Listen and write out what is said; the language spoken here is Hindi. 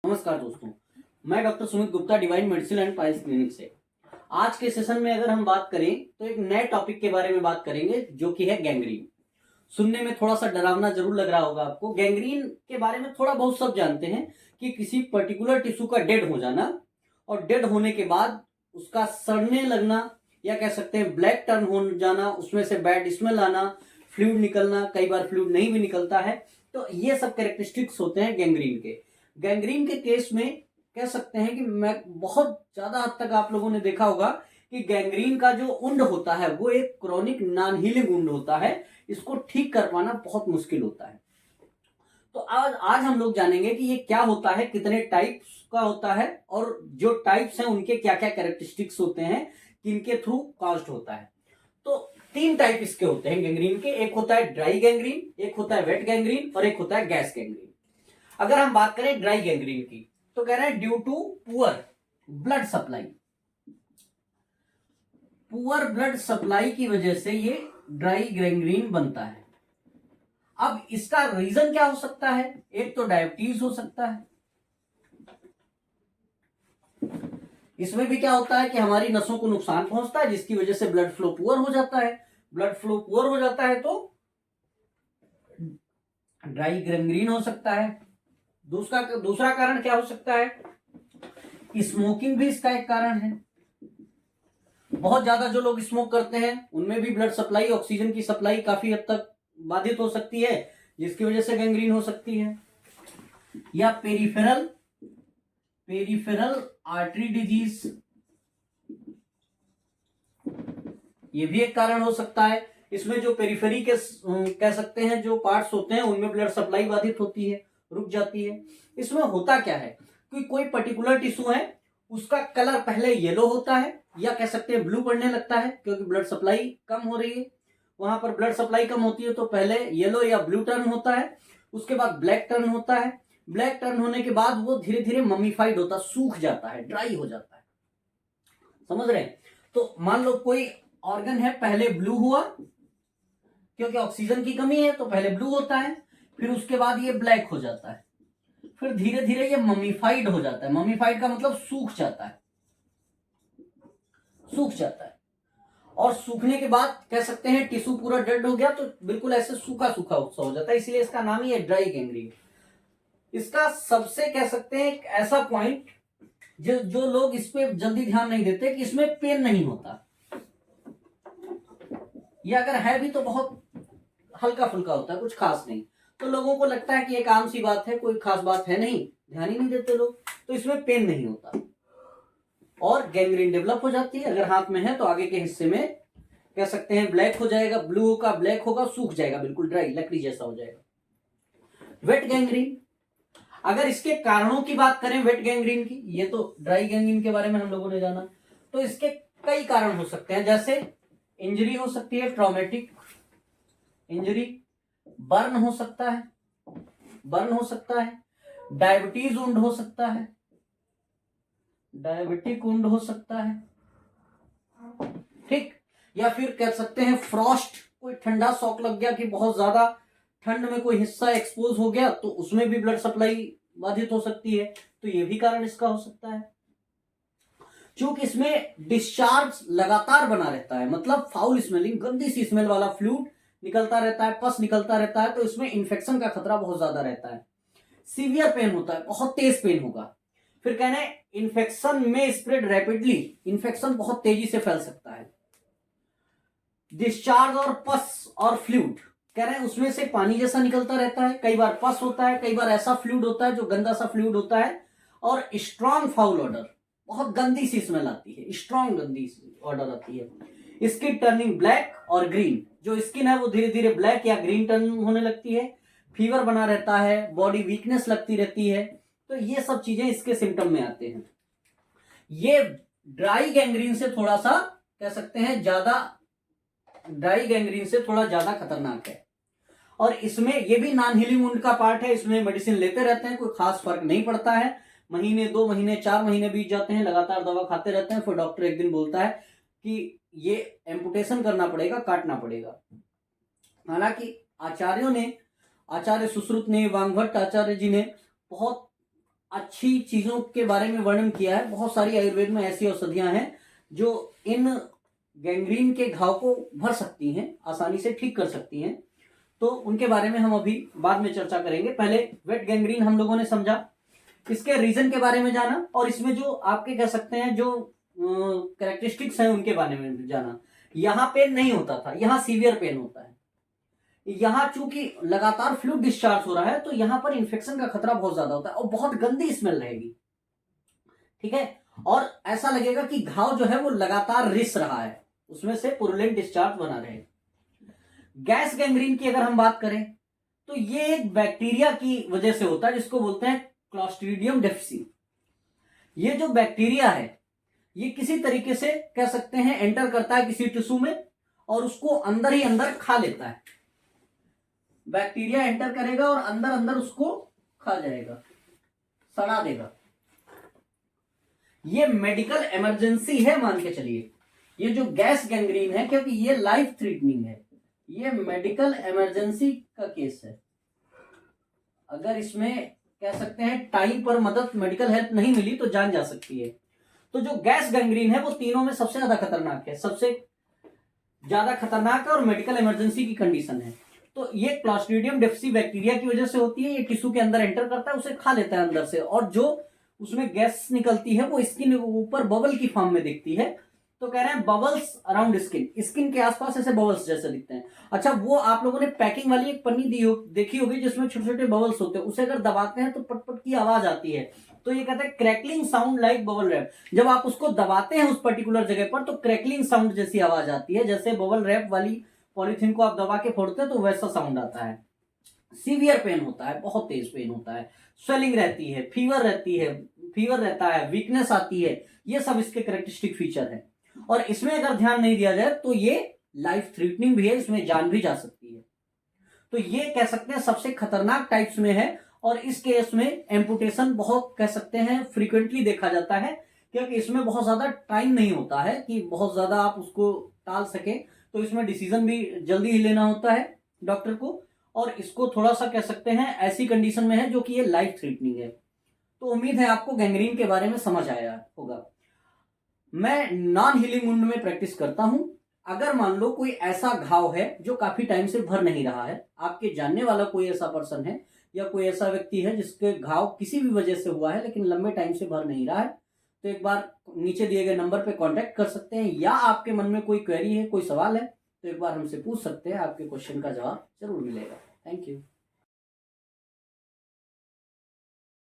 नमस्कार दोस्तों, मैं doctor Sumit Gupta divine medicine and piles clinic से। आज के सेशन में अगर हम बात करें तो एक नए टॉपिक के बारे में बात करेंगे जो कि है गैंग्रीन। सुनने में थोड़ा सा डरावना जरूर लग रहा होगा आपको। गैंग्रीन के बारे में थोड़ा बहुत सब जानते हैं कि किसी पर्टिकुलर टिश्यू का डेड हो जाना और डेड होने के बाद उसका सड़ने लगना या कह सकते हैं ब्लैक टर्न हो जाना, उसमें से बैड स्मेल आना, फ्लूइड निकलना, कई बार फ्लूइड नहीं भी निकलता है। तो ये सब कैरेक्टरिस्टिक्स होते हैं गैंग्रीन के। गैंग्रीन के केस में कह सकते हैं कि मैं बहुत ज्यादा हद तक आप लोगों ने देखा होगा कि गैंग्रीन का जो उंड होता है वो एक क्रॉनिक नॉन हीलिंग उंड होता है। इसको ठीक कर पाना बहुत मुश्किल होता है। तो आज हम लोग जानेंगे कि ये क्या होता है, कितने टाइप्स का होता है और जो टाइप्स हैं उनके क्या क्या कैरेक्टरिस्टिक्स होते हैं, किनके थ्रू कॉज्ड होता है। तो 3 टाइप इसके होते हैं गैंग्रीन के। एक होता है ड्राई गैंग्रीन, एक होता है वेट गैंग्रीन और एक होता है गैस गैंग्रीन। अगर हम बात करें ड्राई गैंग्रीन की तो कह रहे हैं due to poor blood supply की वजह से ये ड्राई गैंग्रीन बनता है। अब इसका रीजन क्या हो सकता है? एक तो डायबिटीज हो सकता है। इसमें भी क्या होता है कि हमारी नसों को नुकसान पहुंचता है जिसकी वजह से ब्लड फ्लो पुअर हो जाता है। ब्लड फ्लो पुअर हो जाता है तो ड्राई गैंग्रीन हो सकता है। दूसरा कारण क्या हो सकता है? स्मोकिंग भी इसका एक कारण है। बहुत ज्यादा जो लोग स्मोक करते हैं उनमें भी ब्लड सप्लाई, ऑक्सीजन की सप्लाई काफी हद तक बाधित हो सकती है जिसकी वजह से गैंग्रीन हो सकती है। या पेरिफेरल आर्टरी डिजीज, ये भी एक कारण हो सकता है। इसमें जो पेरिफेरी के कह सकते हैं जो पार्ट्स होते हैं उनमें ब्लड सप्लाई बाधित होती है, रुक जाती है। इसमें होता क्या है कि कोई पर्टिकुलर टिश्यू है उसका कलर पहले येलो होता है या कह सकते हैं ब्लू पड़ने लगता है क्योंकि ब्लड सप्लाई कम हो रही है। वहां पर ब्लड सप्लाई कम होती है तो पहले येलो या ब्लू टर्न होता है, उसके बाद ब्लैक टर्न होता है। ब्लैक टर्न होने के बाद वो धीरे धीरे ममीफाइड होता, सूख जाता है, ड्राई हो जाता है। समझ रहे हैं? तो मान लो कोई ऑर्गन है, पहले ब्लू हुआ क्योंकि ऑक्सीजन की कमी है तो पहले ब्लू होता है, फिर उसके बाद ये ब्लैक हो जाता है, फिर धीरे धीरे ये ममीफाइड हो जाता है। ममीफाइड का मतलब सूख जाता है, और सूखने के बाद कह सकते हैं टिश्यू पूरा डेड हो गया तो बिल्कुल ऐसे सूखा सूखा हो जाता है, इसलिए इसका नाम ही है ड्राई गैंग्रीन। इसका सबसे कह सकते हैं एक ऐसा पॉइंट जो लोग इस पे जल्दी ध्यान नहीं देते कि इसमें पेन नहीं होता, या अगर है भी तो बहुत हल्का फुल्का होता है, कुछ खास नहीं। तो लोगों को लगता है कि एक आम सी बात है, कोई खास बात है नहीं, ध्यान ही नहीं देते लोग, तो इसमें पेन नहीं होता और गैंग्रीन डेवलप हो जाती है। अगर हाथ में है तो आगे के हिस्से में कह सकते हैं ब्लैक हो जाएगा, ब्लू का ब्लैक होगा, सूख जाएगा, बिल्कुल ड्राई लकड़ी जैसा हो जाएगा। वेट गैंग्रीन, अगर इसके कारणों की बात करें वेट गैंग्रीन की, ये तो ड्राई गैंग्रीन के बारे में हम लोगों ने जाना, तो इसके कई कारण हो सकते हैं। जैसे इंजरी हो सकती है, ट्रॉमेटिक इंजरी, बर्न हो सकता है, डायबिटीज वुंड हो सकता है, डायबिटिक वुंड हो सकता है, ठीक। या फिर कह सकते हैं फ्रॉस्ट, कोई ठंडा शॉक लग गया कि बहुत ज्यादा ठंड में कोई हिस्सा एक्सपोज हो गया तो उसमें भी ब्लड सप्लाई बाधित हो सकती है, तो ये भी कारण इसका हो सकता है। क्योंकि इसमें डिस्चार्ज लगातार बना रहता है, मतलब फाउल स्मेलिंग, गंदी सी स्मेल वाला फ्लूइड निकलता रहता है, पस निकलता रहता है, तो इसमें इंफेक्शन का खतरा बहुत ज्यादा रहता है। सीवियर पेन होता है, बहुत तेज पेन होगा। फिर कहना है इन्फेक्शन में स्प्रेड रैपिडली, इन्फेक्शन बहुत तेजी से फैल सकता है। डिस्चार्ज और पस और फ्लूइड कह रहे हैं उसमें से पानी जैसा निकलता रहता है, कई बार पस होता है, कई बार ऐसा फ्लूइड होता है जो गंदा सा फ्लूइड होता है। और स्ट्रॉन्ग फाउल ऑर्डर, बहुत गंदी सी स्मेल आती है, स्ट्रॉन्ग गंदी ऑर्डर आती है। स्किन टर्निंग ब्लैक और ग्रीन, जो स्किन है वो धीरे धीरे ब्लैक या ग्रीन टर्न होने लगती है। फीवर बना रहता है, बॉडी वीकनेस लगती रहती है, तो ये सब चीजें इसके सिम्टम में आते हैं। ये ड्राई गैंग्रीन से थोड़ा सा कह सकते हैं ड्राई गैंग्रीन से थोड़ा ज्यादा खतरनाक है। और इसमें ये भी नॉन हीलिंग वुंड का पार्ट है, इसमें मेडिसिन लेते रहते हैं, कोई खास फर्क नहीं पड़ता है। महीने 2 महीने 4 महीने बीत जाते हैं, लगातार दवा खाते रहते हैं, फिर डॉक्टर एक दिन बोलता है कि ये एम्पुटेशन करना पड़ेगा, काटना पड़ेगा। हालांकि आचार्य सुश्रुत ने, वांगभट्ट आचार्य जी ने बहुत अच्छी चीजों के बारे में वर्णन किया है। बहुत सारी आयुर्वेद में ऐसी औषधियां हैं जो इन गैंग्रीन के घाव को भर सकती हैं, आसानी से ठीक कर सकती हैं। तो उनके बारे में हम अभी बाद में चर्चा करेंगे। पहले वेट गैंग्रीन हम लोगों ने समझा, इसके रीजन के बारे में जाना, और इसमें जो आपके कह सकते हैं जो कैरेक्टरिस्टिक्स हैं उनके बारे में जाना। यहाँ पेन नहीं होता था, यहाँ सीवियर पेन होता है। यहाँ चूंकि लगातार फ्लूइड डिस्चार्ज हो रहा है तो यहाँ पर इन्फेक्शन का खतरा बहुत ज्यादा होता है और बहुत गंदी स्मेल रहेगी, ठीक है। और ऐसा लगेगा कि घाव जो है वो लगातार रिस रहा है, उसमें से पुरुलेंट डिस्चार्ज बना रहे। गैस गैंग्रीन की अगर हम बात करें तो ये एक बैक्टीरिया की वजह से होता है जिसको बोलते हैं क्लॉस्ट्रीडियम डिफिसी। ये जो बैक्टीरिया है ये किसी तरीके से कह सकते हैं एंटर करता है किसी टिश्यू में और उसको अंदर ही अंदर खा लेता है। बैक्टीरिया एंटर करेगा और अंदर अंदर उसको खा जाएगा, सड़ा देगा। ये मेडिकल इमरजेंसी है मान के चलिए, ये जो गैस गैंग्रीन है, क्योंकि ये लाइफ थ्रेटनिंग है, ये मेडिकल इमरजेंसी का केस है। अगर इसमें कह सकते हैं टाइम पर मदद, मेडिकल हेल्प नहीं मिली तो जान जा सकती है। तो जो गैस गैंग्रीन है वो तीनों में सबसे ज्यादा खतरनाक है, सबसे ज्यादा खतरनाक है और मेडिकल इमरजेंसी की कंडीशन है। तो ये क्लॉस्ट्रीडियम डिफिसी बैक्टीरिया की वजह से होती है। ये टिश्यू के अंदर एंटर करता है, उसे खा लेता है अंदर से, और जो उसमें गैस निकलती है वो स्किन ऊपर बबल की फॉर्म में दिखती है। तो कह रहे हैं बबल्स अराउंड स्किन, स्किन के आसपास ऐसे बबल्स जैसे दिखते हैं। अच्छा, वो आप लोगों ने पैकिंग वाली एक पन्नी देखी होगी जिसमें छोटे छोटे बबल्स होते हैं, उसे अगर दबाते हैं तो पटपट की आवाज आती है, तो ये कहते हैं crackling sound like bubble wrap. जब आप उसको दबाते हैं उस पर्टिकुलर जगह पर तो क्रैकलिंग साउंड जैसी आवाज आती है, जैसे बबल रैप वाली पॉलीथीन को आप दबा के फोड़ते हैं तो वैसा साउंड आता है। सीवियर पेन होता है, बहुत तेज पेन होता है, स्वेलिंग रहती है, फीवर रहता है, वीकनेस आती है। ये सब इसके कैरेक्टरिस्टिक फीचर है। और इसमें अगर ध्यान नहीं दिया जाए तो ये लाइफ थ्रेटनिंग भी है, इसमें जान भी जा सकती है। तो ये कह सकते हैं सबसे खतरनाक टाइप्स में है। और इस केस में एम्पुटेशन बहुत कह सकते हैं फ्रीक्वेंटली देखा जाता है, क्योंकि इसमें बहुत ज्यादा टाइम नहीं होता है कि बहुत ज्यादा आप उसको टाल सके। तो इसमें डिसीजन भी जल्दी ही लेना होता है डॉक्टर को, और इसको थोड़ा सा कह सकते हैं ऐसी कंडीशन में है जो कि ये लाइफ थ्रेटनिंग है। तो उम्मीद है आपको गैंग्रीन के बारे में समझ आया होगा। मैं नॉन हीलिंग वुंड में प्रैक्टिस करता हूं। अगर मान लो कोई ऐसा घाव है जो काफी टाइम से भर नहीं रहा है, आपके जानने वाला कोई ऐसा पर्सन है या कोई ऐसा व्यक्ति है जिसके घाव किसी भी वजह से हुआ है लेकिन लंबे टाइम से भर नहीं रहा है, तो एक बार नीचे दिए गए नंबर पे कांटेक्ट कर सकते हैं, या आपके मन में कोई क्वेरी है, कोई सवाल है तो एक बार हमसे पूछ सकते हैं, आपके क्वेश्चन का जवाब जरूर मिलेगा। Thank you.